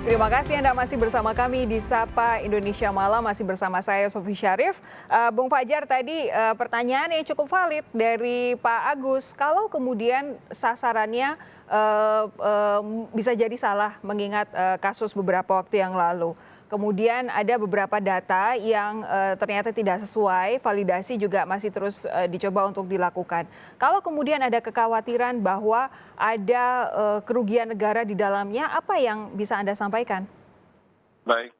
Terima kasih Anda masih bersama kami di Sapa Indonesia Malam, masih bersama saya Sofi Syarif. Bung Fajar, tadi pertanyaan yang cukup valid dari Pak Agus. Kalau kemudian sasarannya bisa jadi salah mengingat kasus beberapa waktu yang lalu. Kemudian ada beberapa data yang ternyata tidak sesuai, validasi juga masih terus dicoba untuk dilakukan. Kalau kemudian ada kekhawatiran bahwa ada kerugian negara di dalamnya, apa yang bisa Anda sampaikan? Baik,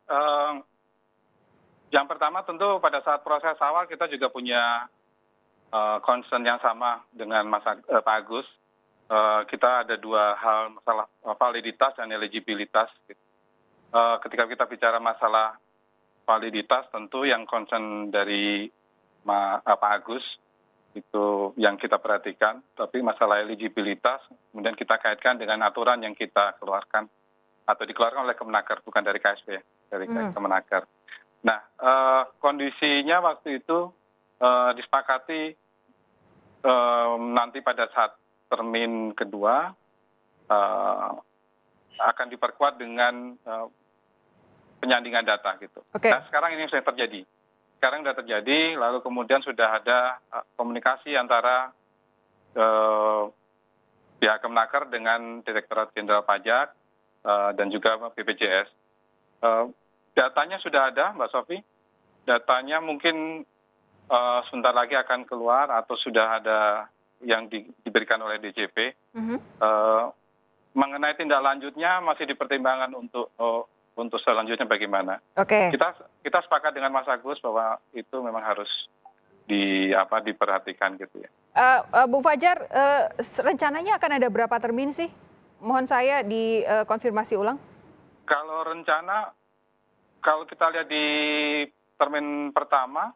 yang pertama tentu pada saat proses awal kita juga punya concern yang sama dengan Pak Agus. Kita ada dua hal, masalah validitas dan eligibilitas. Ketika kita bicara masalah validitas, tentu yang concern dari Pak Agus itu yang kita perhatikan, tapi masalah eligibilitas kemudian kita kaitkan dengan aturan yang kita keluarkan atau dikeluarkan oleh Kemenaker, bukan dari KSP, dari Kemenaker. Nah, kondisinya waktu itu disepakati nanti pada saat termin kedua akan diperkuat dengan penyandingan data gitu. Okay. Nah, sekarang ini sudah terjadi. Sekarang sudah terjadi, lalu kemudian sudah ada komunikasi antara pihak Kemenaker dengan Direktorat Jenderal Pajak dan juga BPJS. Datanya sudah ada, Mbak Sofi. Datanya mungkin sebentar lagi akan keluar atau sudah ada yang diberikan oleh DJP. Mengenai tindak lanjutnya masih dipertimbangkan untuk selanjutnya bagaimana. Oke. Kita sepakat dengan Mas Agus bahwa itu memang harus diperhatikan gitu ya. Bung Fajar, rencananya akan ada berapa termin sih? Mohon saya dikonfirmasi ulang. Kalau rencana, kalau kita lihat di termin pertama,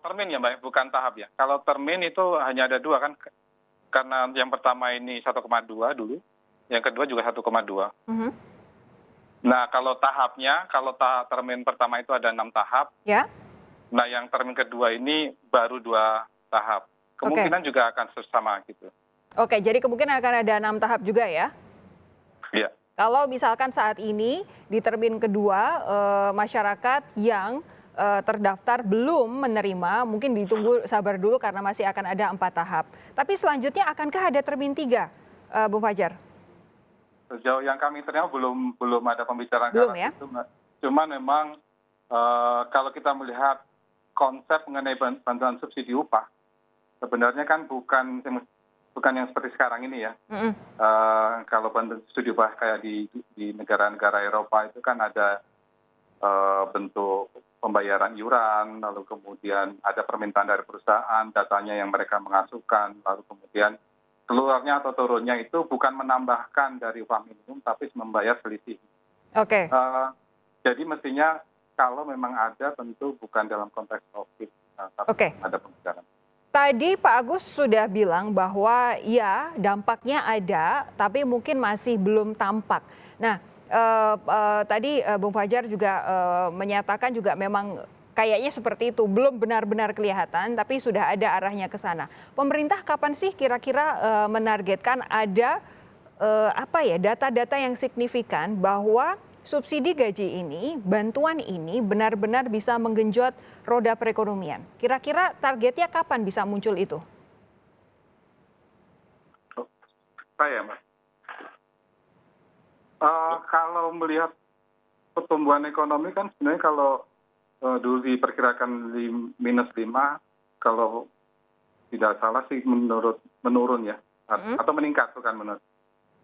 termin ya Mbak, bukan tahap ya. Kalau termin itu hanya ada dua kan, karena yang pertama ini 1,2 dulu, yang kedua juga 1,2. Nah, kalau tahapnya, kalau termin pertama itu ada 6 tahap. Ya. Nah, yang termin kedua ini baru 2 tahap. Kemungkinan juga akan sama gitu. Oke, jadi kemungkinan akan ada 6 tahap juga ya? Iya. Kalau misalkan saat ini di termin kedua masyarakat yang terdaftar belum menerima, mungkin ditunggu sabar dulu karena masih akan ada 4 tahap. Tapi selanjutnya akankah ada termin 3, Bung Fajar? Sejauh yang kami terima belum ada pembicaraan belum ya? itu, Mbak. Cuma memang kalau kita melihat konsep mengenai bantuan subsidi upah, sebenarnya kan bukan yang seperti sekarang ini ya. Kalau bantuan subsidi upah kayak di negara-negara Eropa itu kan ada bentuk pembayaran iuran, lalu kemudian ada permintaan dari perusahaan, datanya yang mereka mengasukkan, lalu kemudian keluarnya atau turunnya itu bukan menambahkan dari upah minimum, tapi membayar selisih. Oke. Jadi mestinya kalau memang ada, tentu bukan dalam konteks COVID, tapi ada pembicaraan. Tadi Pak Agus sudah bilang bahwa ya dampaknya ada, tapi mungkin masih belum tampak. Nah, tadi Bung Fajar juga menyatakan juga memang kayaknya seperti itu, belum benar-benar kelihatan, tapi sudah ada arahnya ke sana. Pemerintah kapan sih kira-kira menargetkan ada data-data yang signifikan bahwa subsidi gaji ini, bantuan ini benar-benar bisa menggenjot roda perekonomian? Kira-kira targetnya kapan bisa muncul itu? Saya, Mbak. Kalau melihat pertumbuhan ekonomi kan sebenarnya kalau dulu diperkirakan -5, kalau tidak salah sih menurun ya, atau meningkat, bukan menurun,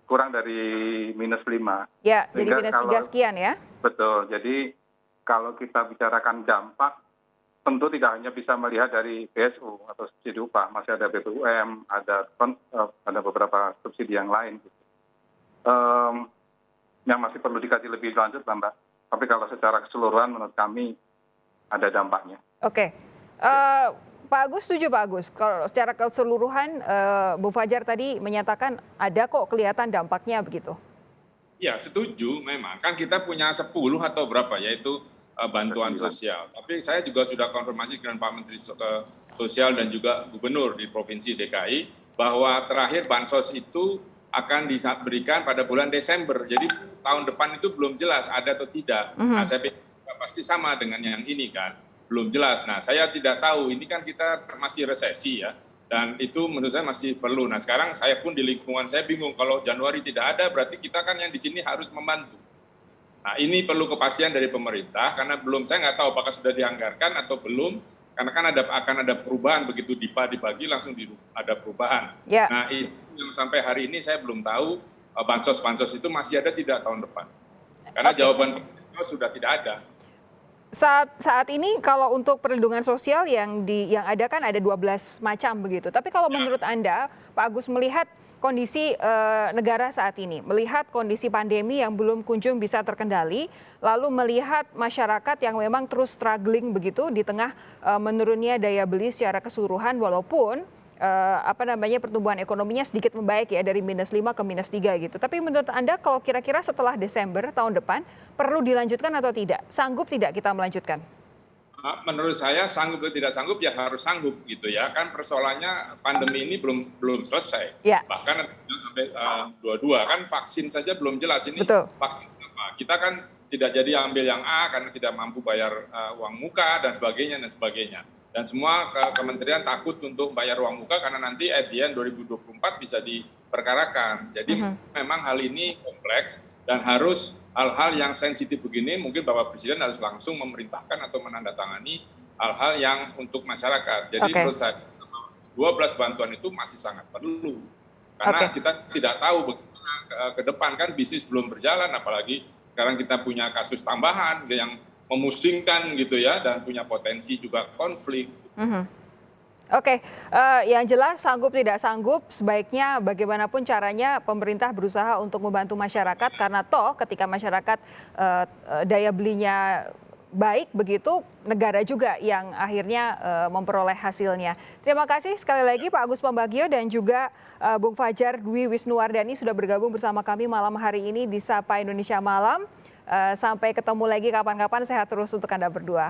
kurang dari -5. Ya, jadi -3 sekian ya. Betul, jadi kalau kita bicarakan dampak, tentu tidak hanya bisa melihat dari BSU atau subsidi upah, masih ada BBUM, ada beberapa subsidi yang lain. Yang masih perlu dikaji lebih lanjut, Mbak. Tapi kalau secara keseluruhan menurut kami ada dampaknya. Oke. Pak Agus setuju, Pak Agus? Kalau secara keseluruhan, Bu Fajar tadi menyatakan ada kok kelihatan dampaknya begitu. Ya, setuju memang. Kan kita punya 10 atau berapa, yaitu bantuan sosial. Tapi saya juga sudah konfirmasi dengan Pak Menteri Sosial dan juga Gubernur di Provinsi DKI, bahwa terakhir Bansos itu akan diberikan pada bulan Desember. Jadi tahun depan itu belum jelas ada atau tidak. Nah, saya pikir pasti sama dengan yang ini kan, belum jelas. Nah, saya tidak tahu, ini kan kita masih resesi ya, dan itu menurut saya masih perlu. Nah, sekarang saya pun di lingkungan saya bingung, kalau Januari tidak ada, berarti kita kan yang di sini harus membantu. Nah, ini perlu kepastian dari pemerintah, karena saya nggak tahu apakah sudah dianggarkan atau belum, karena kan akan ada perubahan, begitu DIPA dibagi langsung ada perubahan. Ya. Nah, itu yang sampai hari ini saya belum tahu bansos-bansos itu masih ada tidak tahun depan. Karena jawaban pemerintah sudah tidak ada. Saat ini kalau untuk perlindungan sosial yang ada kan ada 12 macam begitu. Tapi kalau menurut Anda, Pak Agus, melihat kondisi negara saat ini, melihat kondisi pandemi yang belum kunjung bisa terkendali, lalu melihat masyarakat yang memang terus struggling begitu di tengah menurunnya daya beli secara keseluruhan, walaupun pertumbuhan ekonominya sedikit membaik ya dari -5 ke -3 gitu. Tapi menurut Anda kalau kira-kira setelah Desember tahun depan perlu dilanjutkan atau tidak? Sanggup tidak kita melanjutkan? Menurut saya sanggup atau tidak sanggup ya harus sanggup gitu ya. Kan persoalannya pandemi ini belum selesai. Ya. Bahkan sampai 22 kan vaksin saja belum jelas ini. Betul. Vaksin apa. Kita kan tidak jadi ambil yang A karena tidak mampu bayar uang muka dan sebagainya. Dan semua kementerian takut untuk bayar uang muka karena nanti at the end 2024 bisa diperkarakan. Jadi memang hal ini kompleks dan harus hal-hal yang sensitif begini mungkin Bapak Presiden harus langsung memerintahkan atau menandatangani hal-hal yang untuk masyarakat. Jadi menurut saya 12 bantuan itu masih sangat perlu. Karena kita tidak tahu bagaimana ke depan kan bisnis belum berjalan, apalagi sekarang kita punya kasus tambahan yang memusingkan gitu ya, dan punya potensi juga konflik. Yang jelas sanggup tidak sanggup, sebaiknya bagaimanapun caranya pemerintah berusaha untuk membantu masyarakat, karena toh ketika masyarakat daya belinya baik begitu, negara juga yang akhirnya memperoleh hasilnya. Terima kasih sekali lagi Pak Agus Pambagio dan juga Bung Fajar Dwi Wisnuwardani sudah bergabung bersama kami malam hari ini di Sapa Indonesia Malam. Sampai ketemu lagi kapan-kapan, sehat terus untuk Anda berdua.